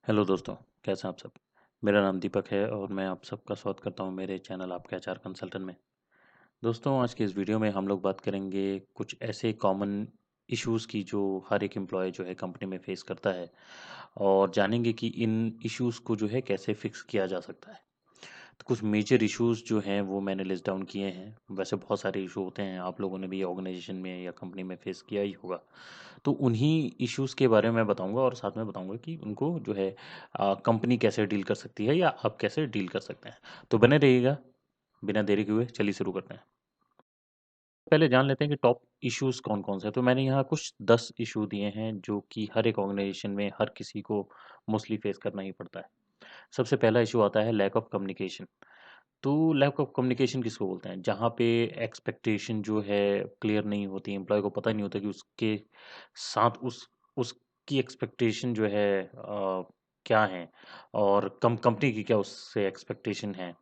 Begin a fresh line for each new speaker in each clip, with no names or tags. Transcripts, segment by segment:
Hello दोस्तों, कैसे हैं आप सब? मेरा नाम दीपक है और मैं आप सबका स्वागत करता हूं मेरे चैनल आपके एचआर कंसल्टेंट में। दोस्तों, आज के इस वीडियो में हम लोग बात करेंगे कुछ ऐसे कॉमन इश्यूज़ की जो हर एक एम्प्लॉय जो है कंपनी में फेस करता है और जानेंगे कि इन इश्यूज़ को जो है कैसे फिक्स किया जा सकता है। तो कुछ मेजर इश्यूज़ जो हैं वो मैंने लिस्ट डाउन किए हैं। वैसे बहुत सारे इशू होते हैं, आप लोगों ने भी ऑर्गेनाइजेशन में या कंपनी में फेस किया ही होगा। तो उन्हीं इश्यूज़ के बारे में बताऊँगा और साथ में बताऊँगा कि उनको जो है कंपनी कैसे डील कर सकती है या आप कैसे डील कर सकते हैं। तो बने रहिएगा, बिना देरी के हुए चलिए शुरू करते हैं। पहले जान लेते हैं कि टॉप इश्यूज़ कौन-कौन से हैं। तो मैंने यहाँ कुछ 10 इश्यू दिए हैं जो कि हर एक ऑर्गेनाइजेशन में हर किसी को मोस्टली फेस करना ही पड़ता है। सबसे पहला इश्यू आता है लैक ऑफ कम्युनिकेशन। तो लैक ऑफ कम्युनिकेशन किसको बोलते हैं? जहाँ पे एक्सपेक्टेशन जो है क्लियर नहीं होती, एम्प्लॉयी को पता नहीं होता कि उसके साथ उसकी एक्सपेक्टेशन जो है क्या है और कंपनी की क्या उससे एक्सपेक्टेशन है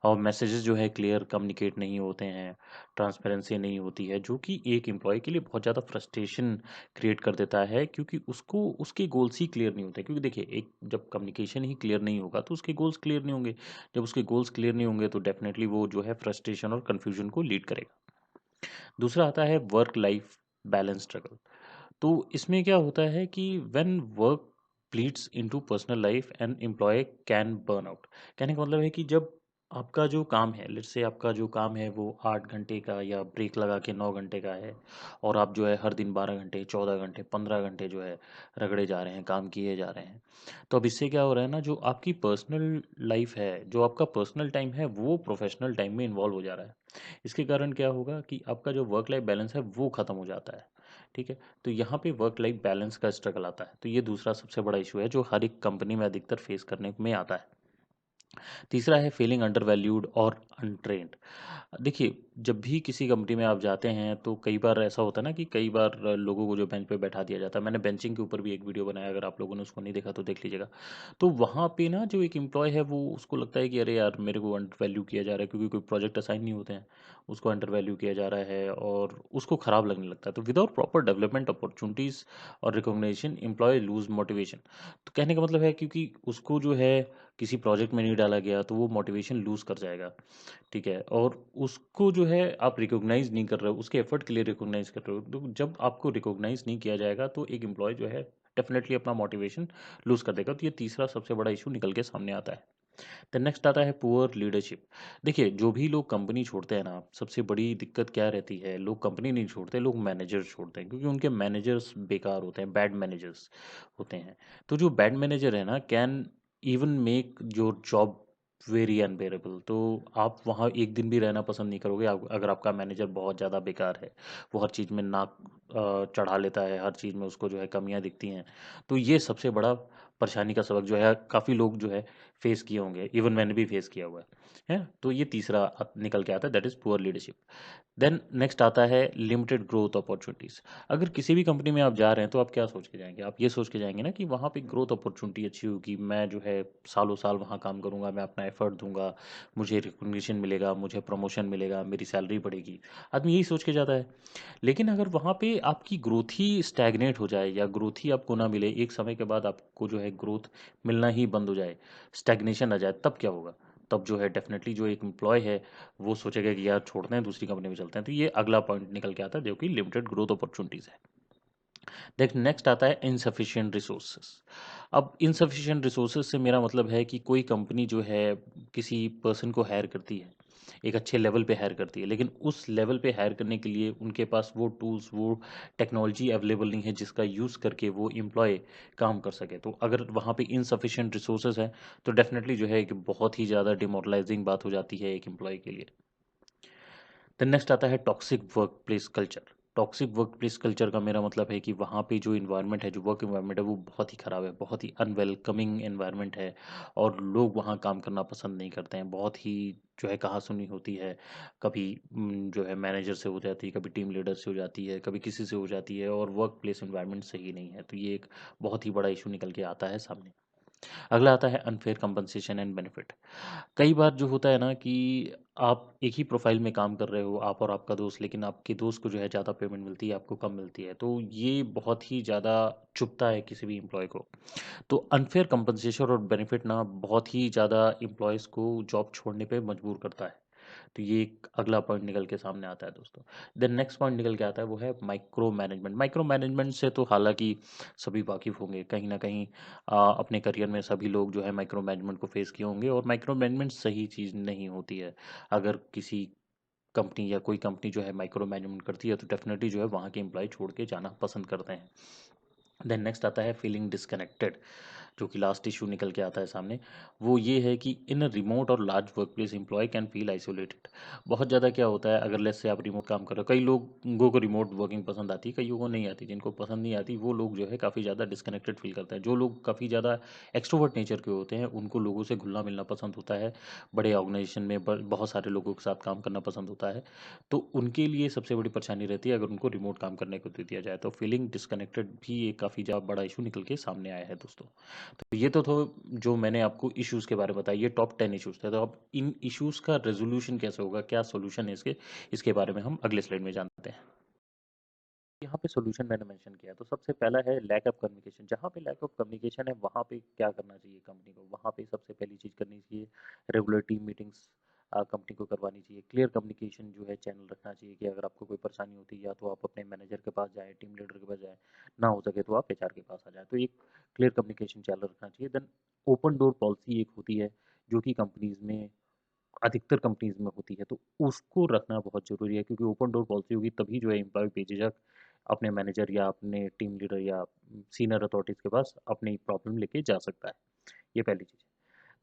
और मैसेजेस जो है क्लियर कम्युनिकेट नहीं होते हैं, ट्रांसपेरेंसी नहीं होती है, जो कि एक एम्प्लॉयी के लिए बहुत ज़्यादा फ्रस्ट्रेशन क्रिएट कर देता है क्योंकि उसको उसके गोल्स ही क्लियर नहीं होते। क्योंकि देखिए, एक जब कम्युनिकेशन ही क्लियर नहीं होगा तो उसके गोल्स क्लियर नहीं होंगे। जब उसके गोल्स क्लियर नहीं होंगे तो डेफिनेटली वो जो है फ्रस्ट्रेशन और कन्फ्यूजन को लीड करेगा। दूसरा आता है वर्क लाइफ बैलेंस स्ट्रगल। तो इसमें क्या होता है कि when work bleeds into personal life and employ can burn out. कहने का मतलब है कि जब आपका जो काम है, लेट्स से आपका जो काम है वो 8 घंटे का या ब्रेक लगा के 9 घंटे का है और आप जो है हर दिन 12 घंटे 14 घंटे 15 घंटे जो है रगड़े जा रहे हैं, काम किए जा रहे हैं। तो अब इससे क्या हो रहा है ना, जो आपकी पर्सनल लाइफ है, जो आपका पर्सनल टाइम है, वो प्रोफेशनल टाइम में इन्वॉल्व हो जा रहा है। इसके कारण क्या होगा कि आपका जो वर्क लाइफ बैलेंस है वो ख़त्म हो जाता है। ठीक है? तो यहाँ पे वर्क लाइफ बैलेंस का स्ट्रगल आता है। तो ये दूसरा सबसे बड़ा इशू है जो हर एक कंपनी में अधिकतर फेस करने में आता है। तीसरा है फीलिंग अंडरवैल्यूड और अनट्रेन्ड। देखिए, जब भी किसी कंपनी में आप जाते हैं तो कई बार ऐसा होता है ना कि कई बार लोगों को जो बेंच पे बैठा दिया जाता है। मैंने बेंचिंग के ऊपर भी एक वीडियो बनाया, अगर आप लोगों ने उसको नहीं देखा तो देख लीजिएगा। तो वहाँ पे ना जो एक एम्प्लॉय है वो उसको लगता है कि अरे यार, मेरे को अंडरवैल्यू किया जा रहा है क्योंकि कोई प्रोजेक्ट असाइन नहीं होते हैं। उसको अंडरवैल्यू किया जा रहा है और उसको खराब लगने लगता है। तो विदाउट प्रॉपर डेवलपमेंट अपॉर्चुनिटीज़ और रिकॉग्निशन एम्प्लॉय लूज़ मोटिवेशन। तो कहने का मतलब है क्योंकि उसको जो है किसी प्रोजेक्ट में नहीं डाला गया तो वो मोटिवेशन लूज़ कर जाएगा। ठीक है? और उसको जो है आप रिकॉग्नाइज़ नहीं कर रहे हो, उसके एफर्ट के लिए रिकॉग्नाइज़ कर रहे हो। तो जब आपको रिकॉग्नाइज़ नहीं किया जाएगा तो एक एम्प्लॉयी जो है डेफ़िनेटली अपना मोटिवेशन लूज़ कर देगा। तो ये तीसरा सबसे बड़ा इश्यू निकल के सामने आता है। देन नेक्स्ट आता है पुअर लीडरशिप। देखिए, जो भी लोग कंपनी छोड़ते हैं ना, सबसे बड़ी दिक्कत क्या रहती है, लोग कंपनी नहीं छोड़ते, लोग मैनेजर छोड़ते हैं क्योंकि उनके मैनेजर्स बेकार होते हैं, बैड मैनेजर्स होते हैं। तो जो बैड मैनेजर है ना, can even make your job very unbearable. तो आप वहाँ एक दिन भी रहना पसंद नहीं करोगे अगर आपका मैनेजर बहुत ज़्यादा बेकार है। वो हर चीज़ में नाक चढ़ा लेता है, हर चीज़ में उसको जो है कमियाँ दिखती हैं। तो ये सबसे बड़ा परेशानी का सबक जो है काफ़ी लोग जो है फेस किए होंगे, इवन मैंने भी फेस किया हुआ है। तो ये तीसरा निकल के आता है, that is poor leadership. Then next आता है लिमिटेड ग्रोथ अपॉर्चुनिटीज़। अगर किसी भी कंपनी में आप जा रहे हैं तो आप क्या सोच के जाएँगे? आप ये सोच के जाएँगे ना कि वहाँ पे ग्रोथ अपॉर्चुनिटी अच्छी होगी, मैं जो है सालों-साल वहाँ काम करूँगा, मैं अपना एफर्ट दूँगा, मुझे रिकॉग्निशन मिलेगा, मुझे प्रमोशन मिलेगा, मेरी सैलरी बढ़ेगी। आदमी यही सोच के जाता है। लेकिन अगर वहाँ पे आपकी ग्रोथ ही स्टैग्नेट हो जाए या ग्रोथ ही आपको ना मिले, एक समय के बाद आपको जो है ग्रोथ मिलना ही बंद हो जाए, स्टैग्नेशन आ जाए, तब क्या होगा? तब जो है डेफ़िनेटली जो एक एम्प्लॉयी है, वो सोचेगा कि यार छोड़ते हैं, दूसरी कंपनी में चलते हैं। तो ये अगला पॉइंट निकल के आता है जो कि लिमिटेड ग्रोथ अपॉर्च्युनिटीज़ है। देख नेक्स्ट आता है इनसफिशिएंट रिसोर्सेज। अब इनसफिशिएंट रिसोर्सेज से मेरा मतलब है कि कोई कंपनी जो है किसी पर्सन को हायर करती है, एक अच्छे लेवल पे हायर करती है, लेकिन उस लेवल पे हायर करने के लिए उनके पास वो टूल्स, वो टेक्नोलॉजी अवेलेबल नहीं है जिसका यूज़ करके वो एम्प्लॉय काम कर सके। तो अगर वहाँ पे इनसफिशिएंट रिसोर्सेज है तो डेफिनेटली जो है एक बहुत ही ज़्यादा डिमोरलाइजिंग बात हो जाती है एक एम्प्लॉय के लिए। देन नेक्स्ट आता है toxic work place culture. Toxic work place culture का मेरा मतलब है कि वहाँ पे जो इन्वायरमेंट है, जो वर्क इन्वायरमेंट है, वो बहुत ही ख़राब है, बहुत ही अनवेलकमिंग इन्वायरमेंट है और लोग वहाँ काम करना पसंद नहीं करते हैं। बहुत ही जो है कहा-सुनी होती है, कभी जो है मैनेजर से हो जाती है, कभी टीम लीडर से हो जाती है, कभी किसी से हो जाती है और वर्क प्लेस इन्वायरमेंट सही नहीं है। तो ये एक बहुत ही बड़ा इश्यू निकल के आता है सामने। अगला आता है अनफेयर कंपनसेशन एंड बेनिफिट। कई बार जो होता है ना कि आप एक ही प्रोफाइल में काम कर रहे हो, आप और आपका दोस्त, लेकिन आपके दोस्त को जो है ज़्यादा पेमेंट मिलती है, आपको कम मिलती है, तो ये बहुत ही ज़्यादा चुभता है किसी भी एम्प्लॉय को। तो अनफेयर कंपनसेशन और बेनिफिट ना बहुत ही ज़्यादा एम्प्लॉयज़ को जॉब छोड़ने पे मजबूर करता है। तो ये एक अगला पॉइंट निकल के सामने आता है दोस्तों। देन नेक्स्ट पॉइंट निकल के आता है वो है माइक्रो मैनेजमेंट। माइक्रो मैनेजमेंट से तो हालाँकि सभी वाकिफ़ होंगे, कहीं न कहीं अपने करियर में सभी लोग जो है माइक्रो मैनेजमेंट को फेस किए होंगे और माइक्रो मैनेजमेंट सही चीज़ नहीं होती है। अगर किसी कंपनी या कोई कंपनी जो है माइक्रो मैनेजमेंट करती है तो डेफ़िनेटली जो है वहाँ के एम्प्लॉयी छोड़ के जाना पसंद करते हैं। देन नेक्स्ट आता है फीलिंग डिस्कनेक्टेड, जो कि लास्ट इशू निकल के आता है सामने। वो ये है कि इन रिमोट और large work place employ can feel isolated. बहुत ज़्यादा क्या होता है, अगर लेट्स से आप रिमोट काम कर रहे हो, कई लोगों को रिमोट वर्किंग पसंद आती है, कईयों को नहीं आती। जिनको पसंद नहीं आती वो लोग जो है काफ़ी ज़्यादा डिस्कनेक्टेड फील करते हैं। जो लोग काफ़ी ज़्यादा एक्सट्रोवर्ट नेचर के होते हैं उनको लोगों से घुलना मिलना पसंद होता है, बड़े ऑर्गेनाइजेशन में बहुत सारे लोगों के साथ काम करना पसंद होता है। तो उनके लिए सबसे बड़ी परेशानी रहती है अगर उनको रिमोट काम करने को दे दिया जाए। तो फीलिंग डिस्कनेक्टेड भी एक काफ़ी ज़्यादा बड़ा इशू निकल के सामने आया है दोस्तों। तो ये तो जो मैंने आपको इश्यूज़ के बारे में बताया, ये टॉप 10 इश्यूज़ थे। तो अब इन इश्यूज़ का रेज़ोल्यूशन कैसे होगा, क्या सॉल्यूशन है इसके बारे में हम अगले स्लाइड में जानते हैं। यहाँ पे सॉल्यूशन मैंने मेंशन किया, तो सबसे पहला है लैक ऑफ कम्युनिकेशन। जहाँ पे लैक ऑफ कम्युनिकेशन है वहाँ पे क्या करना चाहिए कंपनी को, वहाँ पे सबसे पहली चीज़ करनी चाहिए रेगुलर टीम मीटिंग्स कंपनी को करवानी चाहिए। क्लियर कम्युनिकेशन जो है चैनल रखना चाहिए कि अगर आपको कोई परेशानी होती है या तो आप अपने मैनेजर के पास जाएँ, टीम लीडर के पास जाएँ, ना हो सके तो आप एचआर के पास आ जाएँ। तो एक क्लियर कम्युनिकेशन चैनल रखना चाहिए। देन ओपन डोर पॉलिसी एक होती है जो कि कंपनीज़ में, अधिकतर कंपनीज में होती है, तो उसको रखना बहुत ज़रूरी है, क्योंकि ओपन डोर पॉलिसी होगी तभी जो है एम्प्लॉय बेझिझक अपने मैनेजर या अपने टीम लीडर या सीनियर अथॉरिटीज़ के पास अपनी प्रॉब्लम लेके जा सकता है। ये पहली चीज़ है।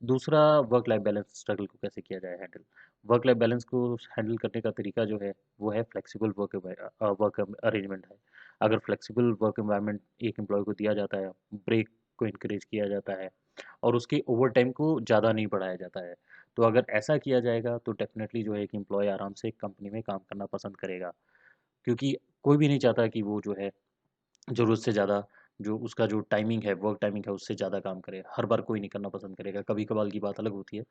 दूसरा, वर्क लाइफ बैलेंस स्ट्रगल को कैसे किया जाए हैंडल। वर्क लाइफ बैलेंस को हैंडल करने का तरीका जो है वो है फ्लेक्सिबल वर्क अरेंजमेंट है। अगर फ्लेक्सिबल वर्क एनवायरनमेंट एक एम्प्लॉय को दिया जाता है, ब्रेक को इनकरेज किया जाता है और उसके ओवर टाइम को ज़्यादा नहीं बढ़ाया जाता है, तो अगर ऐसा किया जाएगा तो डेफिनेटली जो है एक एम्प्लॉय आराम से कंपनी में काम करना पसंद करेगा, क्योंकि कोई भी नहीं चाहता कि वो जो है ज़रूरत से ज़्यादा, जो उसका जो टाइमिंग है, वर्क टाइमिंग है, उससे ज़्यादा काम करे। हर बार कोई नहीं करना पसंद करेगा, कभी-कभार की बात अलग होती है,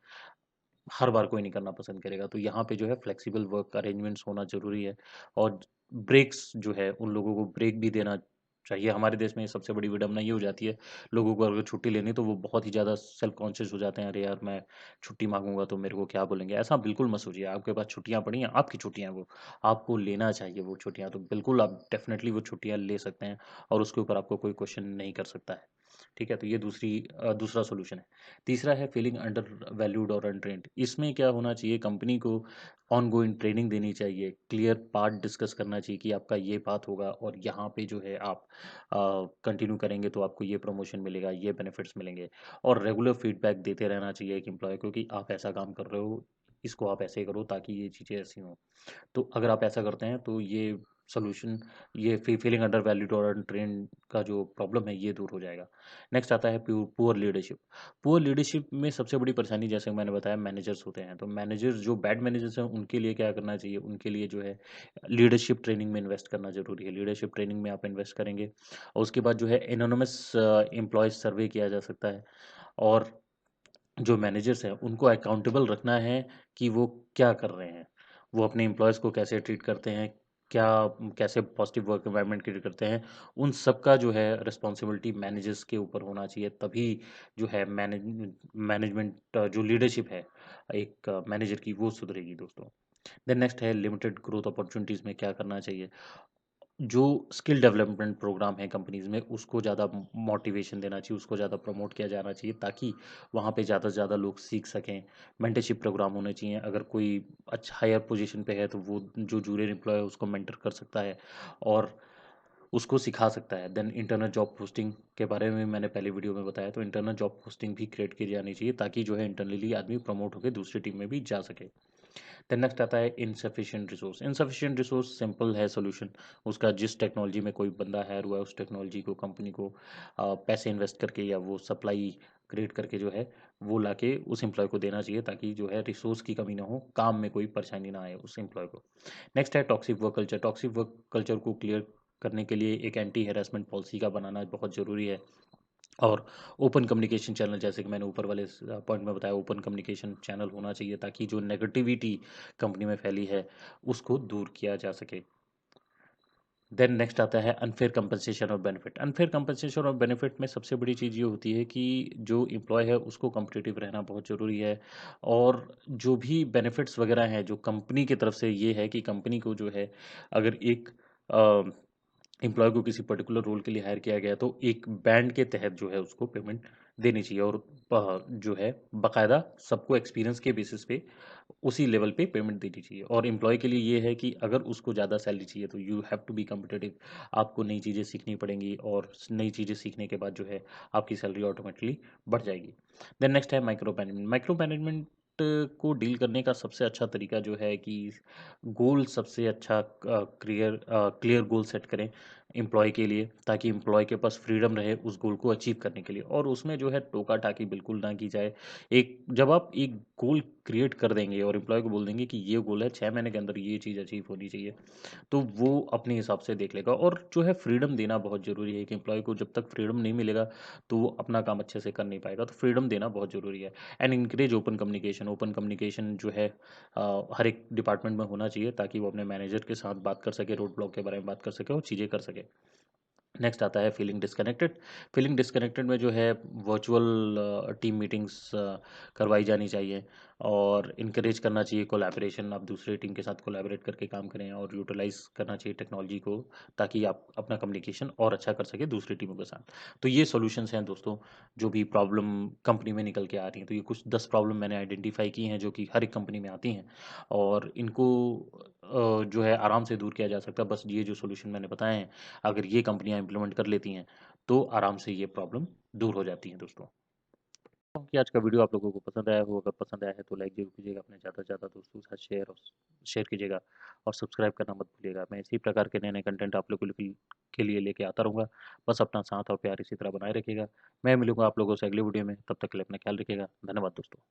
हर बार कोई नहीं करना पसंद करेगा। तो यहाँ पे जो है फ्लेक्सिबल वर्क अरेंजमेंट्स होना ज़रूरी है और ब्रेक्स जो है उन लोगों को ब्रेक भी देना चाहिए। हमारे देश में सबसे बड़ी विडंबना ये हो जाती है, लोगों को अगर छुट्टी लेनी तो वो बहुत ही ज़्यादा सेल्फ कॉन्शियस हो जाते हैं, अरे यार मैं छुट्टी माँगूँगा तो मेरे को क्या बोलेंगे? ऐसा बिल्कुल मत सोचिए, आपके पास छुट्टियाँ पड़ी हैं, आपकी छुट्टियाँ हैं वो, आपको लेना चाहिए वो छुट्टियाँ, तो बिल्कुल आप डेफ़िनेटली वो छुट्टियाँ ले सकते हैं और उसके ऊपर आपको कोई क्वेश्चन नहीं कर सकता है। ठीक है? तो ये दूसरा सॉल्यूशन है। तीसरा है फीलिंग अंडर वैल्यूड और अनट्रेन्ड। इसमें क्या होना चाहिए, कंपनी को ऑनगोइंग ट्रेनिंग देनी चाहिए, क्लियर पाथ डिस्कस करना चाहिए कि आपका ये पाथ होगा और यहाँ पे जो है आप कंटिन्यू करेंगे तो आपको ये प्रमोशन मिलेगा, ये बेनिफिट्स मिलेंगे और रेगुलर फीडबैक देते रहना चाहिए एक एम्प्लॉय को कि आप ऐसा काम कर रहे हो, इसको आप ऐसे करो ताकि ये चीज़ें ऐसी हों। तो अगर आप ऐसा करते हैं तो ये सॉल्यूशन, ये फीलिंग अंडर वैल्यूड और अनट्रेन्ड का जो प्रॉब्लम है ये दूर हो जाएगा। नेक्स्ट आता है पुअर लीडरशिप। पुअर लीडरशिप में सबसे बड़ी परेशानी, जैसे मैंने बताया, मैनेजर्स होते हैं। तो मैनेजर्स, जो बैड मैनेजर्स हैं, उनके लिए क्या करना चाहिए, उनके लिए जो है लीडरशिप ट्रेनिंग में इन्वेस्ट करना ज़रूरी है। लीडरशिप ट्रेनिंग में आप इन्वेस्ट करेंगे और उसके बाद जो है एनोनिमस एम्प्लॉयज़ सर्वे किया जा सकता है और जो मैनेजर्स हैं उनको अकाउंटेबल रखना है कि वो क्या कर रहे हैं, वो अपने एम्प्लॉयज़ को कैसे ट्रीट करते हैं, क्या कैसे पॉजिटिव वर्क एनवायरनमेंट क्रिएट करते हैं, उन सब का जो है रिस्पॉन्सिबिलिटी मैनेजर्स के ऊपर होना चाहिए। तभी जो है मैनेजमेंट जो लीडरशिप है एक मैनेजर की, वो सुधरेगी दोस्तों। देन नेक्स्ट है लिमिटेड ग्रोथ अपॉर्चुनिटीज़ में क्या करना चाहिए। जो स्किल डेवलपमेंट प्रोग्राम है कंपनीज़ में, उसको ज़्यादा मोटिवेशन देना चाहिए, उसको ज़्यादा प्रमोट किया जाना चाहिए ताकि वहाँ पे ज़्यादा से ज़्यादा लोग सीख सकें। मेंटरशिप प्रोग्राम होने चाहिए, अगर कोई अच्छा हायर पोजीशन पे है तो वो जो जूनियर एम्प्लॉय है उसको मेंटर कर सकता है और उसको सिखा सकता है। देन इंटरनल जॉब पोस्टिंग के बारे में मैंने पहले वीडियो में बताया, तो इंटरनल जॉब पोस्टिंग भी क्रिएट की जानी चाहिए ताकि जो है इंटरनली आदमी प्रमोट होकर दूसरी टीम में भी जा सके। देन नेक्स्ट आता है insufficient resource. Insufficient resource simple है सॉल्यूशन, उसका जिस टेक्नोलॉजी में कोई बंदा हायर हुआ है उस टेक्नोलॉजी को कंपनी को पैसे इन्वेस्ट करके या वो सप्लाई क्रिएट करके जो है वो लाके उस एम्प्लॉय को देना चाहिए ताकि जो है रिसोर्स की कमी ना हो, काम में कोई परेशानी ना आए उस एम्प्लॉय को। नेक्स्ट है toxic work culture. Toxic work culture को क्लियर करने के लिए एक एंटी हैरेसमेंट पॉलिसी का बनाना बहुत ज़रूरी है। और ओपन कम्युनिकेशन चैनल, जैसे कि मैंने ऊपर वाले पॉइंट में बताया, ओपन कम्युनिकेशन चैनल होना चाहिए ताकि जो नेगेटिविटी कंपनी में फैली है उसको दूर किया जा सके। देन नेक्स्ट आता है अनफेयर कंपनसेशन और बेनिफिट। अनफेयर कंपनसेशन और बेनिफिट में सबसे बड़ी चीज़ ये होती है कि जो एम्प्लॉय है उसको कॉम्पिटिटिव रहना बहुत ज़रूरी है। और जो भी बेनिफिट्स वगैरह हैं जो कंपनी की तरफ से, ये है कि कंपनी को जो है, अगर एक एम्प्लॉय को किसी पर्टिकुलर रोल के लिए हायर किया गया तो एक बैंड के तहत जो है उसको पेमेंट देनी चाहिए। और जो है बाकायदा सबको एक्सपीरियंस के बेसिस पे उसी लेवल पे पेमेंट देनी चाहिए। और एम्प्लॉय के लिए ये है कि अगर उसको ज़्यादा सैलरी चाहिए तो you have to be competitive. आपको नई चीज़ें सीखनी पड़ेंगी और नई चीज़ें सीखने के बाद जो है आपकी सैलरी ऑटोमेटिकली बढ़ जाएगी। देन नेक्स्ट है माइक्रो मैनेजमेंट। माइक्रो मैनेजमेंट को डील करने का सबसे अच्छा तरीका जो है कि गोल सबसे अच्छा क्लियर गोल सेट करें एम्प्लॉय के लिए, ताकि एम्प्लॉय के पास फ्रीडम रहे उस गोल को अचीव करने के लिए। और उसमें जो है टोका टाकी बिल्कुल ना की जाए। एक जब आप एक गोल क्रिएट कर देंगे और एम्प्लॉय को बोल देंगे कि ये गोल है, 6 महीने के अंदर ये चीज़ अचीव होनी चाहिए, तो वो अपने हिसाब से देख लेगा। और जो है फ्रीडम देना बहुत ज़रूरी है कि एम्प्लॉय को जब तक फ्रीडम नहीं मिलेगा तो वो अपना काम अच्छे से कर नहीं पाएगा। तो फ्रीडम देना बहुत ज़रूरी है। And encourage open communication. Open communication जो है हर एक डिपार्टमेंट में होना चाहिए ताकि वो अपने मैनेजर के साथ बात कर सके, रोड ब्लॉक के बारे में बात कर सके और चीज़ें कर सके। नेक्स्ट आता है फीलिंग डिस्कनेक्टेड। फीलिंग डिस्कनेक्टेड में जो है वर्चुअल टीम मीटिंग्स करवाई जानी चाहिए और इनकरेज करना चाहिए कोलैबोरेशन। आप दूसरे टीम के साथ कोलैबोरेट करके काम करें और यूटिलाइज करना चाहिए टेक्नोलॉजी को, ताकि आप अपना कम्युनिकेशन और अच्छा कर सके दूसरी टीमों के साथ। तो ये सॉल्यूशंस हैं दोस्तों, जो भी प्रॉब्लम कंपनी में निकल के आ रही हैं। तो ये कुछ 10 प्रॉब्लम मैंने आइडेंटिफाई की हैं जो कि हर एक कंपनी में आती हैं, और इनको जो है आराम से दूर किया जा सकता है। बस ये जो सॉल्यूशन मैंने बताए हैं, अगर ये कंपनियां इम्प्लीमेंट कर लेती हैं तो आराम से ये प्रॉब्लम दूर हो जाती हैं दोस्तों। कि आज का वीडियो आप लोगों को पसंद आया हो, अगर पसंद आया है तो लाइक जरूर कीजिएगा, अपने ज़्यादा से ज़्यादा दोस्तों के साथ शेयर कीजिएगा और सब्सक्राइब करना मत भूलिएगा। मैं इसी प्रकार के नए नए कंटेंट आप लोगों के लिए लेके आता रहूँगा। बस अपना साथ और प्यार इसी तरह बनाए रखिएगा। मैं मिलूंगा आप लोगों से अगले वीडियो में, तब तक के लिए अपना ख्याल रखिएगा। धन्यवाद दोस्तों।